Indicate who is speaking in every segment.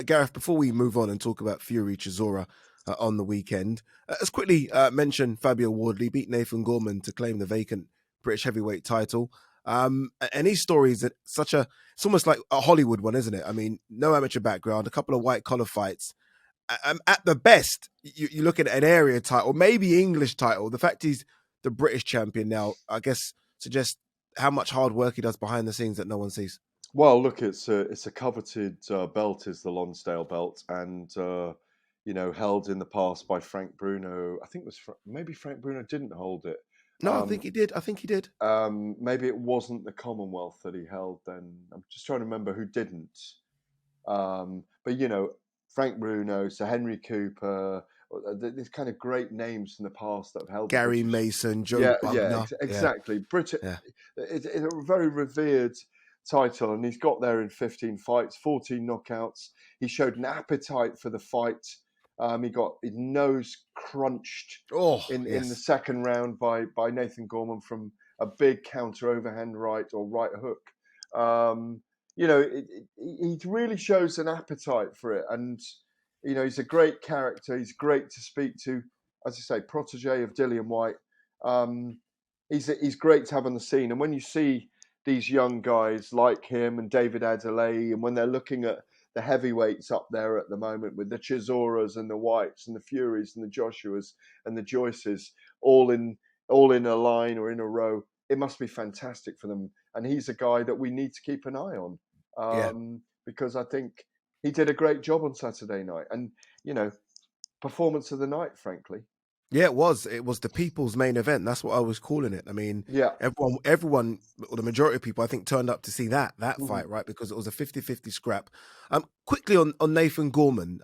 Speaker 1: Gareth, before we move on and talk about Fury Chisora on the weekend, let's quickly mention Fabio Wardley beat Nathan Gorman to claim the vacant British heavyweight title. And his story is it's almost like a Hollywood one, isn't it? I mean, no amateur background, a couple of white collar fights. At the best, you look at an area title, maybe English title. The fact he's the British champion now, I guess, suggests how much hard work he does behind the scenes that no one sees.
Speaker 2: Well, look, it's a coveted belt, is the Lonsdale belt, and held in the past by Frank Bruno. I think it was maybe Frank Bruno didn't hold it.
Speaker 1: No, I think he did.
Speaker 2: Maybe it wasn't the Commonwealth that he held then. I'm just trying to remember who didn't. But Frank Bruno, Sir Henry Cooper, these kind of great names from the past that have held
Speaker 1: Gary Mason, Joe Bugner.
Speaker 2: Exactly. British. It's a very revered title, and he's got there in 15 fights, 14 knockouts. He showed an appetite for the fight. He got his nose crunched in the second round by Nathan Gorman from a big counter overhand right or right hook. He really shows an appetite for it, and he's a great character. He's great to speak to, as I say, protege of Dillian White. He's great to have on the scene, and when you see these young guys like him and David Adelaide, and when they're looking at the heavyweights up there at the moment with the Chisoras and the Whites and the Furies and the Joshuas and the Joyces all in a line or in a row, it must be fantastic for them. And he's a guy that we need to keep an eye on. Because I think he did a great job on Saturday night, and performance of the night, frankly.
Speaker 1: Yeah, it was the people's main event. That's what I was calling it. I mean, everyone, or the majority of people, I think, turned up to see that fight, right? Because it was a 50-50 scrap. Quickly on Nathan Gorman,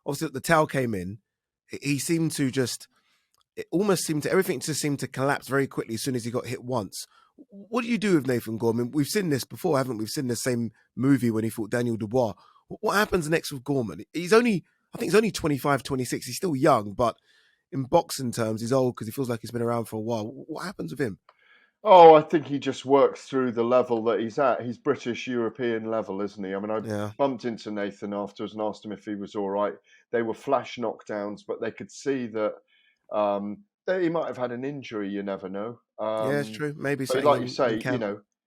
Speaker 1: obviously the towel came in. He seemed to everything just seemed to collapse very quickly as soon as he got hit once. What do you do with Nathan Gorman? We've seen this before, haven't we? We've seen the same movie when he fought Daniel Dubois. What happens next with Gorman? I think he's only 25, 26. He's still young, but in boxing terms, he's old because he feels like he's been around for a while. What happens with him?
Speaker 2: Oh, I think he just works through the level that he's at. He's British European level, isn't he? I mean, I bumped into Nathan afterwards and asked him if he was all right. They were flash knockdowns, but they could see that he might have had an injury. You never know.
Speaker 1: It's true. Maybe so.
Speaker 2: Like you say,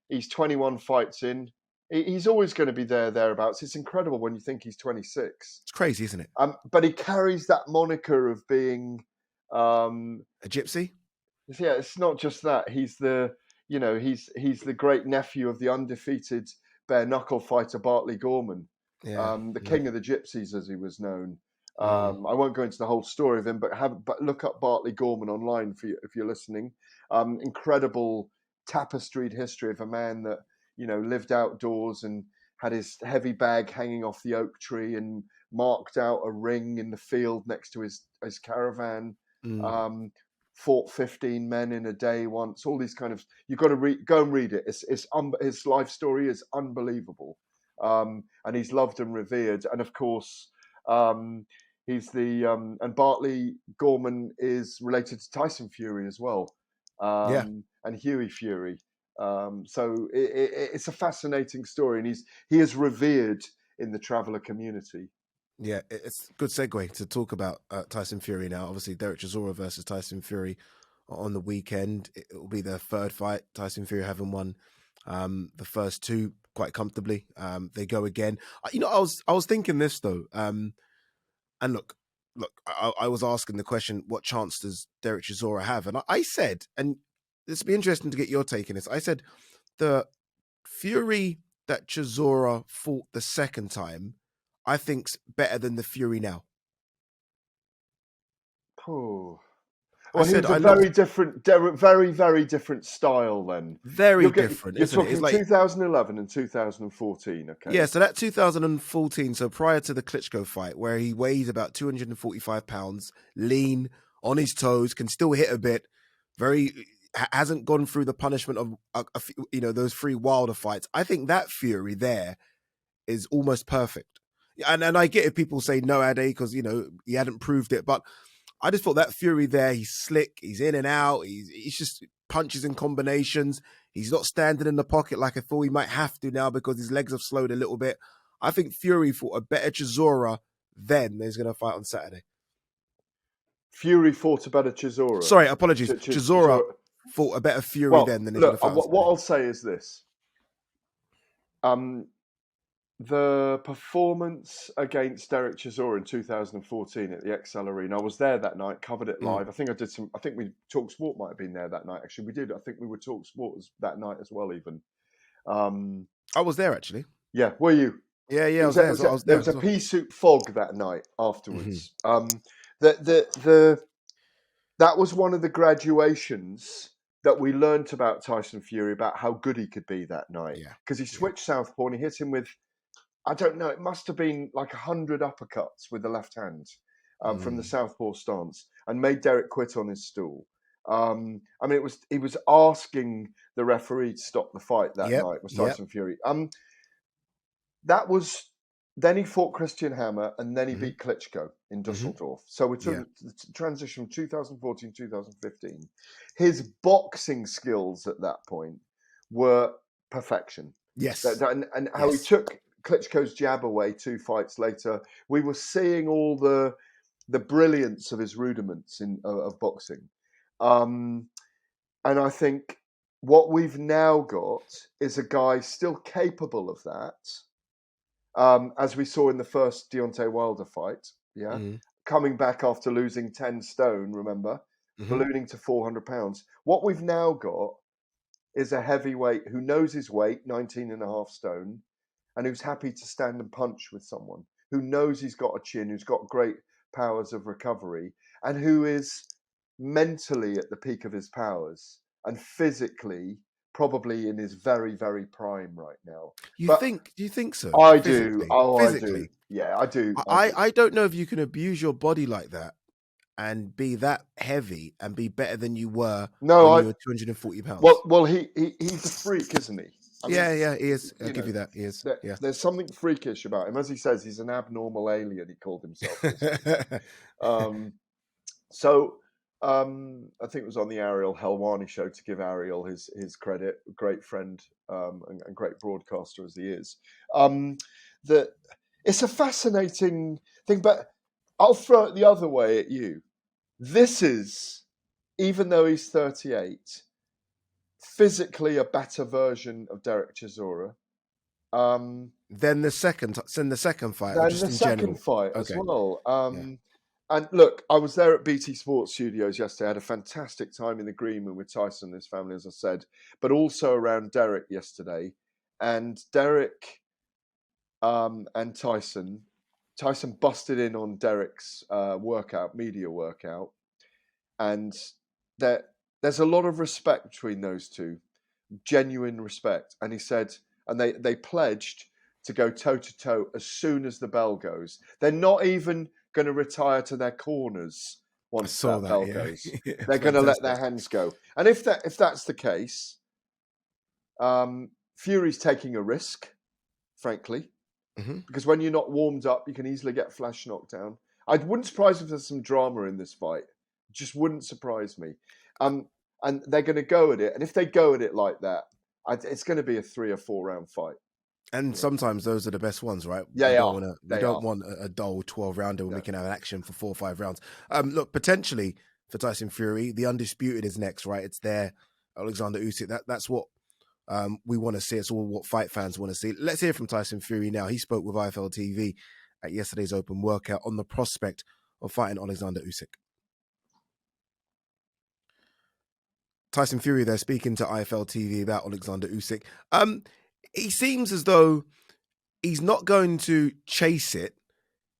Speaker 2: he's 21 fights in. He's always going to be thereabouts. It's incredible when you think he's 26.
Speaker 1: It's crazy, isn't it?
Speaker 2: But he carries that moniker of being
Speaker 1: a gypsy.
Speaker 2: Yeah, it's not just that. He's the great nephew of the undefeated bare knuckle fighter Bartley Gorman, the king of the gypsies, as he was known. I won't go into the whole story of him, but look up Bartley Gorman online if you're listening. Incredible tapestried history of a man that lived outdoors and had his heavy bag hanging off the oak tree and marked out a ring in the field next to his caravan. Fought 15 men in a day once. All these kind of, you've got to go and read it. His life story is unbelievable, and he's loved and revered. And of course, he's and Bartley Gorman is related to Tyson Fury as well, and Hughie Fury. So it's a fascinating story, and he is revered in the traveller community.
Speaker 1: Yeah, it's a good segue to talk about Tyson Fury now. Obviously, Derek Chisora versus Tyson Fury on the weekend. It will be their third fight. Tyson Fury having won the first two quite comfortably. They go again. I was thinking this though, and look, I was asking the question, what chance does Derek Chisora have? And I said, and this would be interesting to get your take on this. I said the Fury that Chisora fought the second time, I think's better than the Fury now.
Speaker 2: Oh, well, he was a very different, very, very different style then.
Speaker 1: Very different.
Speaker 2: You're talking 2011 and 2014, okay?
Speaker 1: Yeah, so that 2014, so prior to the Klitschko fight, where he weighs about 245 pounds, lean, on his toes, can still hit a bit, hasn't gone through the punishment of those three Wilder fights. I think that Fury there is almost perfect. And I get if people say no, Ade, because, he hadn't proved it. But I just thought that Fury there, he's slick, he's in and out, he's just punches and combinations. He's not standing in the pocket like I thought he might have to now because his legs have slowed a little bit. I think Fury fought a better Chisora then than he's going to fight on Saturday.
Speaker 2: Fury fought a better Chisora.
Speaker 1: Sorry, apologies. Chisora fought a better Fury then than he's going to fight on Saturday.
Speaker 2: What I'll say is this. The performance against Derek Chisora in 2014 at the XL Arena, I was there that night, covered it live. I think we talkSPORT might have been there that night. Actually, we did. I think we were talkSPORT that night as well, even.
Speaker 1: I was there, actually.
Speaker 2: Yeah, were you?
Speaker 1: Yeah, I was there.
Speaker 2: There was a pea soup fog that night afterwards. That was one of the graduations that we learnt about Tyson Fury, about how good he could be that night. Because he switched southpaw and he hit him with, I don't know, it must have been like 100 uppercuts with the left hand from the southpaw stance and made Derek quit on his stool. I mean, he was asking the referee to stop the fight that night, was Tyson Fury. Then he fought Christian Hammer and then he beat Klitschko in Dusseldorf. So we took the transition from 2014, 2015. His boxing skills at that point were perfection.
Speaker 1: Yes.
Speaker 2: And how he took Klitschko's jab away 2 fights later. We were seeing all the brilliance of his rudiments of boxing. And I think what we've now got is a guy still capable of that. As we saw in the first Deontay Wilder fight, coming back after losing 10 stone, remember, ballooning to 400 pounds. What we've now got is a heavyweight who knows his weight, 19.5 stone, and who's happy to stand and punch with someone, who knows he's got a chin, who's got great powers of recovery, and who is mentally at the peak of his powers and physically probably in his very, very prime right now.
Speaker 1: Do you think so?
Speaker 2: I do. Physically. I do. Yeah, I do.
Speaker 1: I don't know if you can abuse your body like that and be that heavy and be better than you were when you were 240 pounds.
Speaker 2: Well, he's a freak, isn't he?
Speaker 1: He is. I'll give you that. He is.
Speaker 2: There's something freakish about him. As he says, he's an abnormal alien, he called himself. I think it was on the Ariel Helwani show, to give Ariel his credit, great friend and great broadcaster as he is. That it's a fascinating thing, but I'll throw it the other way at you. This is, even though he's 38, physically a better version of Derek Chisora.
Speaker 1: Then the second fight,
Speaker 2: then
Speaker 1: or just
Speaker 2: the
Speaker 1: in
Speaker 2: second
Speaker 1: general?
Speaker 2: fight as well. And look, I was there at BT Sports Studios yesterday. I had a fantastic time in the green room with Tyson and his family, as I said, but also around Derek yesterday. And Derek and Tyson busted in on Derek's media workout. And there's a lot of respect between those two, genuine respect. And he said, and they pledged to go toe-to-toe as soon as the bell goes. They're not even going to retire to their corners once that bell goes. They're going to let their hands go. And if that's the case, Fury's taking a risk, frankly, because when you're not warmed up, you can easily get flash knocked down. I wouldn't surprise if there's some drama in this fight. Just wouldn't surprise me. And they're going to go at it. And if they go at it like that, it's going to be a 3 or 4 round fight.
Speaker 1: And sometimes those are the best ones, right?
Speaker 2: Yeah,
Speaker 1: we don't want a dull 12-rounder when we can have an action for 4 or 5 rounds. Look, potentially for Tyson Fury, the undisputed is next, right? It's there, Alexander Usyk. That's what we want to see. It's all what fight fans want to see. Let's hear from Tyson Fury now. He spoke with IFL TV at yesterday's open workout on the prospect of fighting Alexander Usyk. Tyson Fury there speaking to IFL TV about Alexander Usyk. He seems as though he's not going to chase it.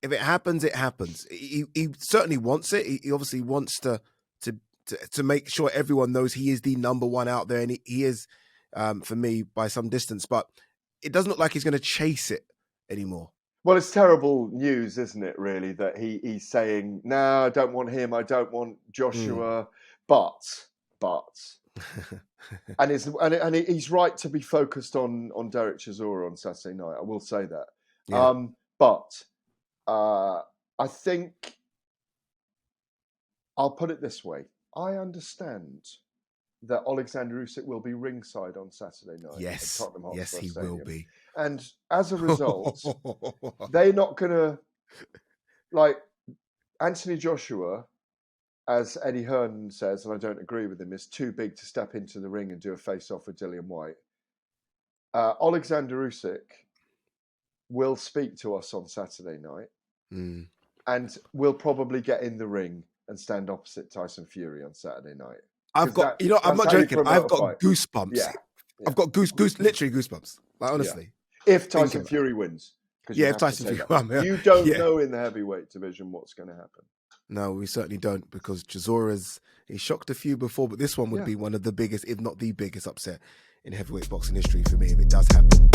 Speaker 1: If it happens, it happens. He certainly wants it. He obviously wants to make sure everyone knows he is the number one out there, and he is, for me, by some distance. But it doesn't look like he's going to chase it anymore.
Speaker 2: Well, it's terrible news, isn't it, really, that he's saying, no, I don't want him, I don't want Joshua, but... and he's right to be focused on Derek Chisora on Saturday night. I will say that.
Speaker 1: Yeah.
Speaker 2: But I think I'll put it this way. I understand that Alexander Usyk will be ringside on Saturday night
Speaker 1: Yes,
Speaker 2: at Tottenham Hotspur
Speaker 1: yes, he
Speaker 2: Stadium.
Speaker 1: will be.
Speaker 2: And as a result, they're not going to, like, Anthony Joshua, as Eddie Hearn says, and I don't agree with him, is too big to step into the ring and do a face-off with Dillian White. Alexander Usyk will speak to us on Saturday night and will probably get in the ring and stand opposite Tyson Fury on Saturday night.
Speaker 1: I've got, I'm not joking. I've got goosebumps.
Speaker 2: Yeah.
Speaker 1: I've got literally goosebumps. Like, honestly.
Speaker 2: Yeah. If Tyson Fury wins.
Speaker 1: Yeah, if Tyson Fury wins.
Speaker 2: You don't know in the heavyweight division what's going to happen.
Speaker 1: No, we certainly don't, because Chisora's, he shocked a few before, but this one would be one of the biggest, if not the biggest upset in heavyweight boxing history for me if it does happen.